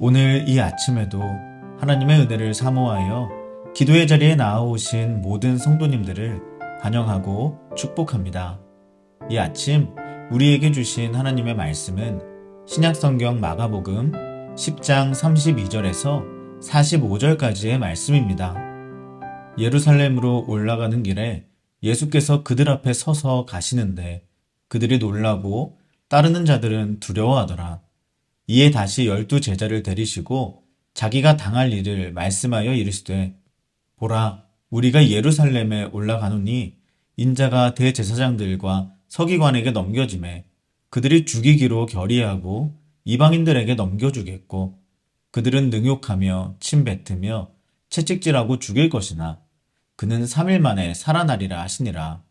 오늘 이 아침에도 하나님의 은혜를 사모하여 기도의 자리에 나아오신 모든 성도님들을 환영하고 축복합니다. 이 아침 우리에게 주신 하나님의 말씀은 신약성경 마가복음 10장 32절에서 45절까지의 말씀입니다. 예루살렘으로 올라가는 길에 예수께서 그들 앞에 서서 가시는데 그들이 놀라고 따르는 자들은 두려워하더라. 이에 다시 12 제자를 데리시고 자기가 당할 일을 말씀하여 이르시되 보라 우리가 예루살렘에 올라가노니 인자가 대제사장들과 서기관에게 넘겨지매 그들이 죽이기로 결의하고 이방인들에게 넘겨주겠고 그들은 능욕하며 침뱉으며 채찍질하고 죽일 것이나 그는 3일 만에 살아나리라 하시니라.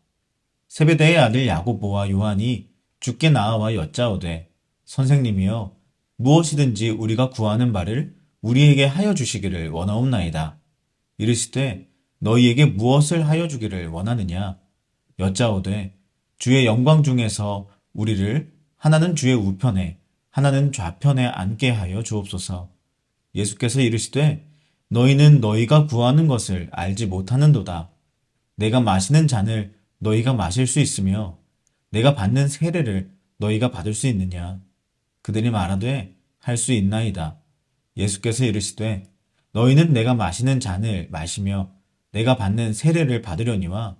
세베대의 아들 야고보와 요한이 주께 나아와 여짜오되 선생님이여 무엇이든지 우리가 구하는 바를 우리에게 하여 주시기를 원하옵나이다. 이르시되 너희에게 무엇을 하여 주기를 원하느냐? 여짜오되 주의 영광 중에서 우리를 하나는 주의 우편에 하나는 좌편에 앉게 하여 주옵소서. 예수께서 이르시되 너희는 너희가 구하는 것을 알지 못하는도다. 내가 마시는 잔을 너희가 마실 수 있으며 내가 받는 세례를 너희가 받을 수 있느냐? 그들이 말하되 할 수 있나이다. 예수께서 이르시되 너희는 내가 마시는 잔을 마시며 내가 받는 세례를 받으려니와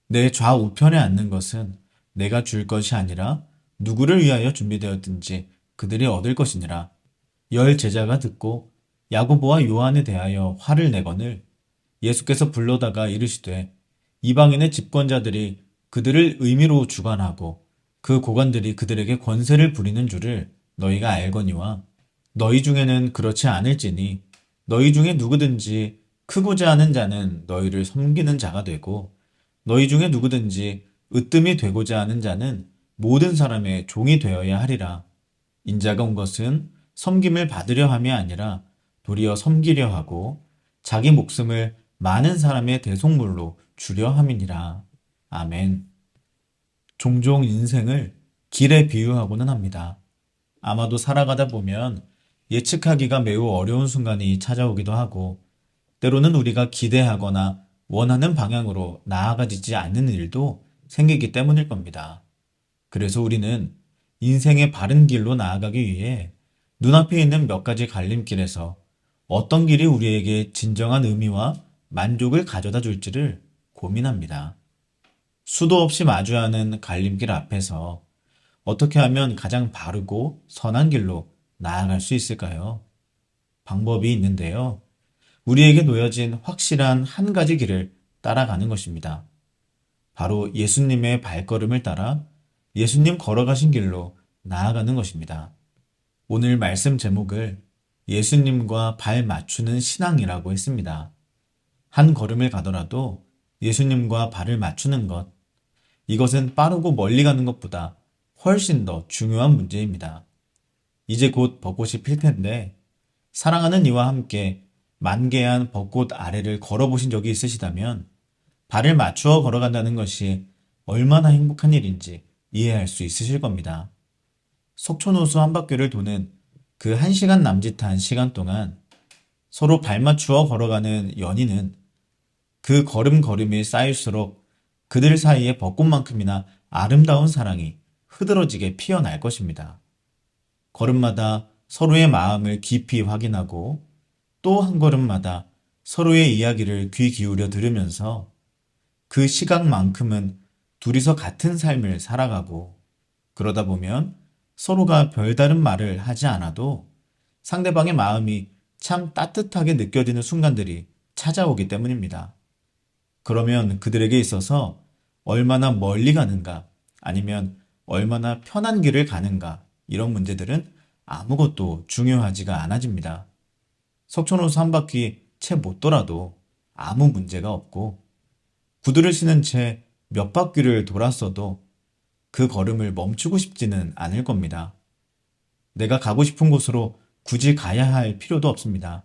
내 좌우편에 앉는 것은 내가 줄 것이 아니라 누구를 위하여 준비되었든지 그들이 얻을 것이니라. 10 제자가 듣고 야고보와 요한에 대하여 화를 내거늘 예수께서 불러다가 이르시되 이방인의 집권자들이 그들을 의미로 주관하고 그 고관들이 그들에게 권세를 부리는 줄을 너희가 알거니와 너희 중에는 그렇지 않을지니 너희 중에 누구든지 크고자 하는 자는 너희를 섬기는 자가 되고 너희 중에 누구든지 으뜸이 되고자 하는 자는 모든 사람의 종이 되어야 하리라. 인자가 온 것은 섬김을 받으려 함이 아니라 도리어 섬기려 하고 자기 목숨을 많은 사람의 대속물로 주려 함이니라. 아멘. 종종 인생을 길에 비유하고는 합니다. 아마도 살아가다 보면 예측하기가 매우 어려운 순간이 찾아오기도 하고 때로는 우리가 기대하거나 원하는 방향으로 나아가지 않는 일도 생기기 때문일 겁니다. 그래서 우리는 인생의 바른 길로 나아가기 위해 눈앞에 있는 몇 가지 갈림길에서 어떤 길이 우리에게 진정한 의미와 만족을 가져다 줄지를 고민합니다. 수도 없이 마주하는 갈림길 앞에서 어떻게 하면 가장 바르고 선한 길로 나아갈 수 있을까요? 방법이 있는데요. 우리에게 놓여진 확실한 한 가지 길을 따라가는 것입니다. 바로 예수님의 발걸음을 따라 예수님 걸어가신 길로 나아가는 것입니다. 오늘 말씀 제목을 예수님과 발 맞추는 신앙이라고 했습니다. 한 걸음을 가더라도 예수님과 발을 맞추는 것, 이것은 빠르고 멀리 가는 것보다 훨씬 더 중요한 문제입니다. 이제 곧 벚꽃이 필 텐데 사랑하는 이와 함께 만개한 벚꽃 아래를 걸어보신 적이 있으시다면 발을 맞추어 걸어간다는 것이 얼마나 행복한 일인지 이해할 수 있으실 겁니다. 속초노수 한 바퀴를 도는 그 1시간 남짓한 시간 동안 서로 발 맞추어 걸어가는 연인은 그 걸음걸음이 쌓일수록 그들 사이의 벚꽃만큼이나 아름다운 사랑이 흐드러지게 피어날 것입니다. 걸음마다 서로의 마음을 깊이 확인하고 또 한 걸음마다 서로의 이야기를 귀 기울여 들으면서 그 시각만큼은 둘이서 같은 삶을 살아가고 그러다 보면 서로가 별다른 말을 하지 않아도 상대방의 마음이 참 따뜻하게 느껴지는 순간들이 찾아오기 때문입니다. 그러면 그들에게 있어서 얼마나 멀리 가는가 아니면 얼마나 편한 길을 가는가 이런 문제들은 아무것도 중요하지가 않아집니다. 석촌호수 한 바퀴 채 못 돌아도 아무 문제가 없고 구두를 신은 채 몇 바퀴를 돌았어도 그 걸음을 멈추고 싶지는 않을 겁니다. 내가 가고 싶은 곳으로 굳이 가야 할 필요도 없습니다.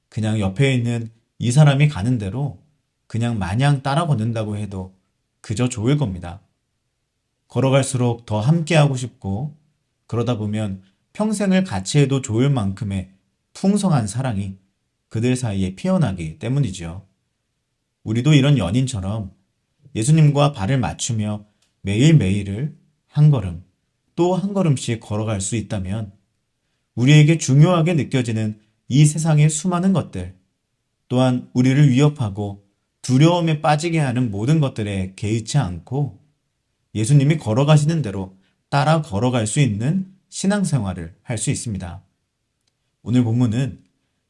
그냥 옆에 있는 이 사람이 가는 대로 그냥 마냥 따라 걷는다고 해도 그저 좋을 겁니다. 걸어갈수록 더 함께하고 싶고 그러다 보면 평생을 같이 해도 좋을 만큼의 풍성한 사랑이 그들 사이에 피어나기 때문이지요. 우리도 이런 연인처럼 예수님과 발을 맞추며 매일매일을 한 걸음 또 한 걸음씩 걸어갈 수 있다면 우리에게 중요하게 느껴지는 이 세상의 수많은 것들, 또한 우리를 위협하고 두려움에 빠지게 하는 모든 것들에 개의치 않고 예수님이 걸어가시는 대로 따라 걸어갈 수 있는 신앙생활을 할 수 있습니다. 오늘 본문은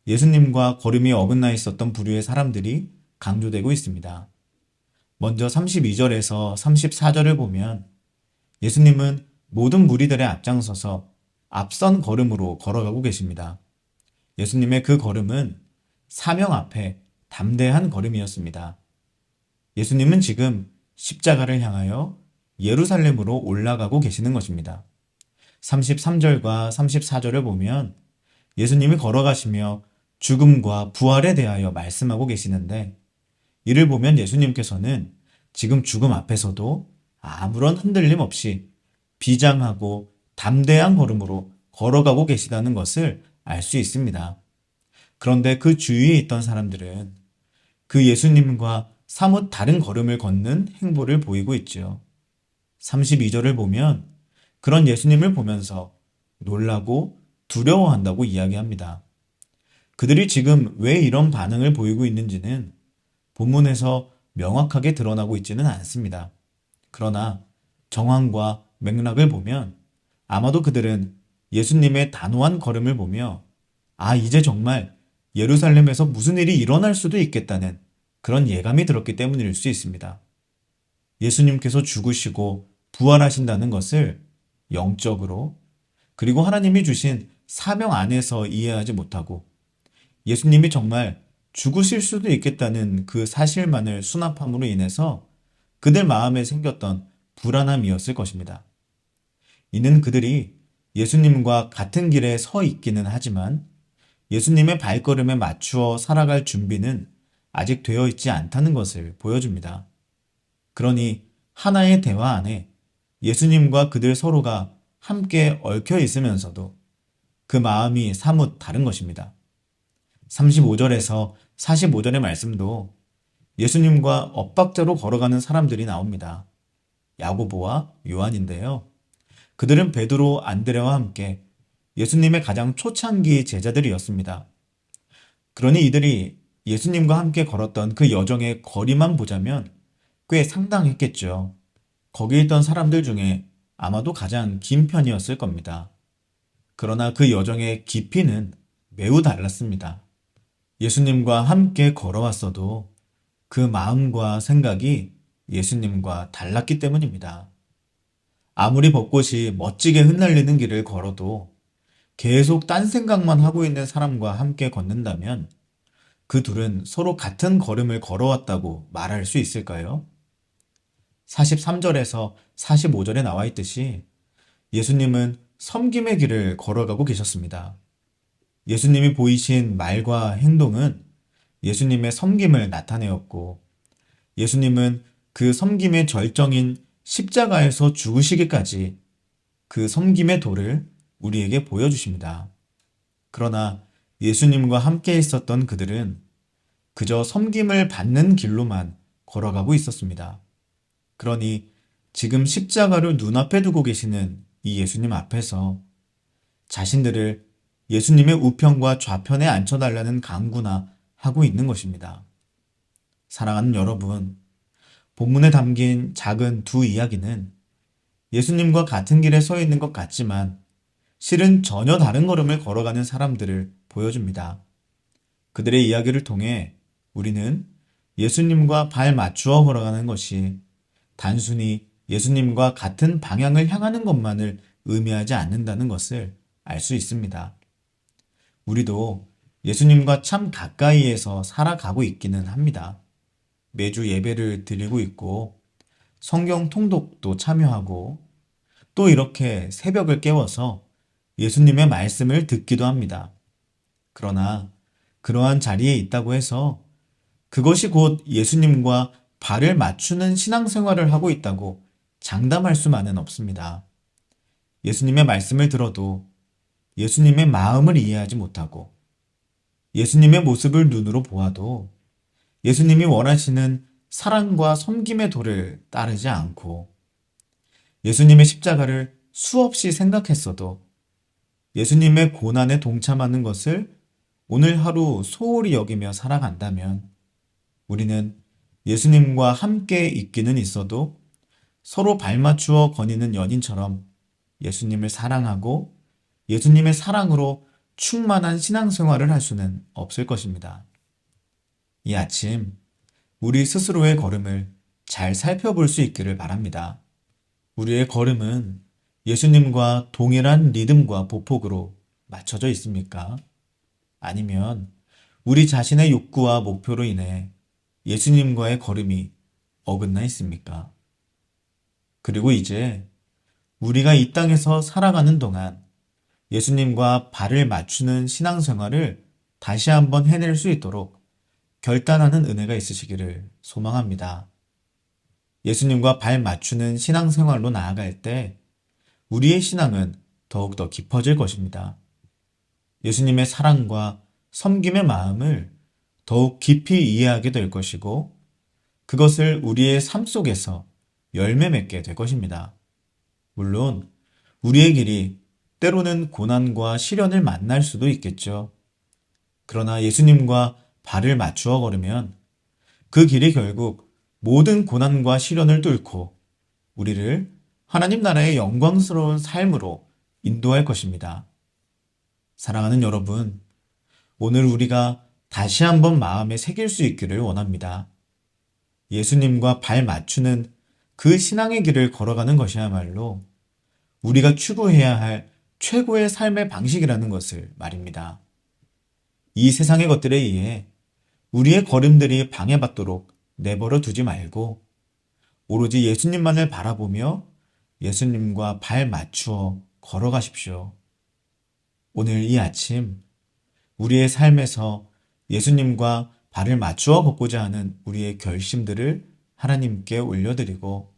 예수님과 걸음이 어긋나 있었던 부류의 사람들이 강조되고 있습니다. 먼저 32절에서 34절을 보면 예수님은 모든 무리들의 앞장서서 앞선 걸음으로 걸어가고 계십니다. 예수님의 그 걸음은 사명 앞에 담대한 걸음이었습니다. 예수님은 지금 십자가를 향하여 예루살렘으로 올라가고 계시는 것입니다. 33절과 34절을 보면 예수님이 걸어가시며 죽음과 부활에 대하여 말씀하고 계시는데 이를 보면 예수님께서는 지금 죽음 앞에서도 아무런 흔들림 없이 비장하고 담대한 걸음으로 걸어가고 계시다는 것을 알 수 있습니다. 그런데 그 주위에 있던 사람들은 그 예수님과 사뭇 다른 걸음을 걷는 행보를 보이고 있지요. 32절을 보면 그런 예수님을 보면서 놀라고 두려워한다고 이야기합니다. 그들이 지금 왜 이런 반응을 보이고 있는지는 본문에서 명확하게 드러나고 있지는 않습니다. 그러나 정황과 맥락을 보면 아마도 그들은 예수님의 단호한 걸음을 보며 이제 정말 예루살렘에서 무슨 일이 일어날 수도 있겠다는 그런 예감이 들었기 때문일 수 있습니다. 예수님께서 죽으시고 부활하신다는 것을 영적으로 그리고 하나님이 주신 사명 안에서 이해하지 못하고 예수님이 정말 죽으실 수도 있겠다는 그 사실만을 수납함으로 인해서 그들 마음에 생겼던 불안함이었을 것입니다. 이는 그들이 예수님과 같은 길에 서 있기는 하지만 예수님의 발걸음에 맞추어 살아갈 준비는 아직 되어 있지 않다는 것을 보여줍니다. 그러니 하나의 대화 안에 예수님과 그들 서로가 함께 얽혀 있으면서도 그 마음이 사뭇 다른 것입니다. 35절에서 45절의 말씀도 예수님과 엇박자로 걸어가는 사람들이 나옵니다. 야고보와 요한인데요. 그들은 베드로, 안드레와 함께 예수님의 가장 초창기 제자들이었습니다. 그러니 이들이 예수님과 함께 걸었던 그 여정의 거리만 보자면 꽤 상당했겠죠. 거기 있던 사람들 중에 아마도 가장 긴 편이었을 겁니다. 그러나 그 여정의 깊이는 매우 달랐습니다. 예수님과 함께 걸어왔어도 그 마음과 생각이 예수님과 달랐기 때문입니다. 아무리 벚꽃이 멋지게 흩날리는 길을 걸어도 계속 딴 생각만 하고 있는 사람과 함께 걷는다면 그 둘은 서로 같은 걸음을 걸어왔다고 말할 수 있을까요? 43절에서 45절에 나와 있듯이 예수님은 섬김의 길을 걸어가고 계셨습니다. 예수님이 보이신 말과 행동은 예수님의 섬김을 나타내었고 예수님은 그 섬김의 절정인 십자가에서 죽으시기까지 그 섬김의 도를 우리에게 보여주십니다. 그러나 예수님과 함께 있었던 그들은 그저 섬김을 받는 길로만 걸어가고 있었습니다. 그러니 지금 십자가를 눈앞에 두고 계시는 이 예수님 앞에서 자신들을 예수님의 우편과 좌편에 앉혀달라는 강구나 하고 있는 것입니다. 사랑하는 여러분, 본문에 담긴 작은 두 이야기는 예수님과 같은 길에 서 있는 것 같지만 실은 전혀 다른 걸음을 걸어가는 사람들을 보여줍니다. 그들의 이야기를 통해 우리는 예수님과 발 맞추어 걸어가는 것이 단순히 예수님과 같은 방향을 향하는 것만을 의미하지 않는다는 것을 알 수 있습니다. 우리도 예수님과 참 가까이에서 살아가고 있기는 합니다. 매주 예배를 드리고 있고 성경 통독도 참여하고 또 이렇게 새벽을 깨워서 예수님의 말씀을 듣기도 합니다. 그러나 그러한 자리에 있다고 해서 그것이 곧 예수님과 발을 맞추는 신앙생활을 하고 있다고 장담할 수만은 없습니다. 예수님의 말씀을 들어도 예수님의 마음을 이해하지 못하고 예수님의 모습을 눈으로 보아도 예수님이 원하시는 사랑과 섬김의 도를 따르지 않고 예수님의 십자가를 수없이 생각했어도 예수님의 고난에 동참하는 것을 오늘 하루 소홀히 여기며 살아간다면 우리는 예수님과 함께 있기는 있어도 서로 발맞추어 거니는 연인처럼 예수님을 사랑하고 예수님의 사랑으로 충만한 신앙생활을 할 수는 없을 것입니다. 이 아침 우리 스스로의 걸음을 잘 살펴볼 수 있기를 바랍니다. 우리의 걸음은 예수님과 동일한 리듬과 보폭으로 맞춰져 있습니까? 아니면 우리 자신의 욕구와 목표로 인해 예수님과의 걸음이 어긋나 있습니까? 그리고 이제 우리가 이 땅에서 살아가는 동안 예수님과 발을 맞추는 신앙생활을 다시 한번 해낼 수 있도록 결단하는 은혜가 있으시기를 소망합니다. 예수님과 발 맞추는 신앙생활로 나아갈 때 우리의 신앙은 더욱더 깊어질 것입니다. 예수님의 사랑과 섬김의 마음을 더욱 깊이 이해하게 될 것이고 그것을 우리의 삶 속에서 열매 맺게 될 것입니다. 물론 우리의 길이 때로는 고난과 시련을 만날 수도 있겠죠. 그러나 예수님과 발을 맞추어 걸으면 그 길이 결국 모든 고난과 시련을 뚫고 우리를 하나님 나라의 영광스러운 삶으로 인도할 것입니다. 사랑하는 여러분, 오늘 우리가 다시 한번 마음에 새길 수 있기를 원합니다. 예수님과 발 맞추는 그 신앙의 길을 걸어가는 것이야말로 우리가 추구해야 할 최고의 삶의 방식이라는 것을 말입니다. 이 세상의 것들에 의해 우리의 걸음들이 방해받도록 내버려 두지 말고 오로지 예수님만을 바라보며 예수님과 발 맞추어 걸어가십시오. 오늘 이 아침 우리의 삶에서 예수님과 발을 맞추어 걷고자 하는 우리의 결심들을 하나님께 올려드리고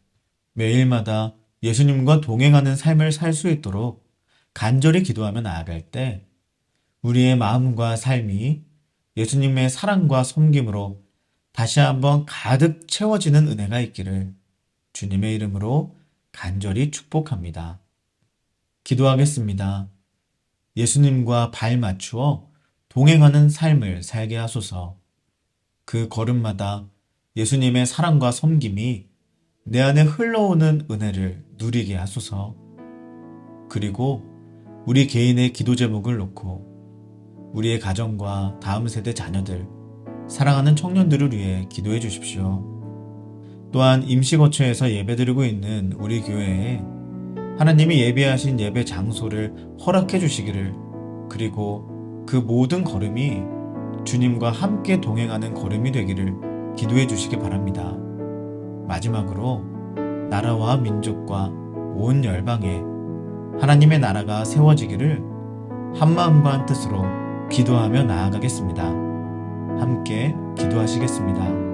매일마다 예수님과 동행하는 삶을 살 수 있도록 간절히 기도하며 나아갈 때 우리의 마음과 삶이 예수님의 사랑과 섬김으로 다시 한번 가득 채워지는 은혜가 있기를 주님의 이름으로 간절히 축복합니다. 기도하겠습니다. 예수님과 발 맞추어 동행하는 삶을 살게 하소서. 그 걸음마다 예수님의 사랑과 섬김이 내 안에 흘러오는 은혜를 누리게 하소서. 그리고 우리 개인의 기도 제목을 놓고 우리의 가정과 다음 세대 자녀들, 사랑하는 청년들을 위해 기도해 주십시오. 또한 임시거처에서 예배드리고 있는 우리 교회에 하나님이 예비하신 예배 장소를 허락해 주시기를, 그리고 그 모든 걸음이 주님과 함께 동행하는 걸음이 되기를 기도해 주시기 바랍니다. 마지막으로 나라와 민족과 온 열방에 하나님의 나라가 세워지기를 한마음과 한뜻으로 기도하며 나아가겠습니다. 함께 기도하시겠습니다.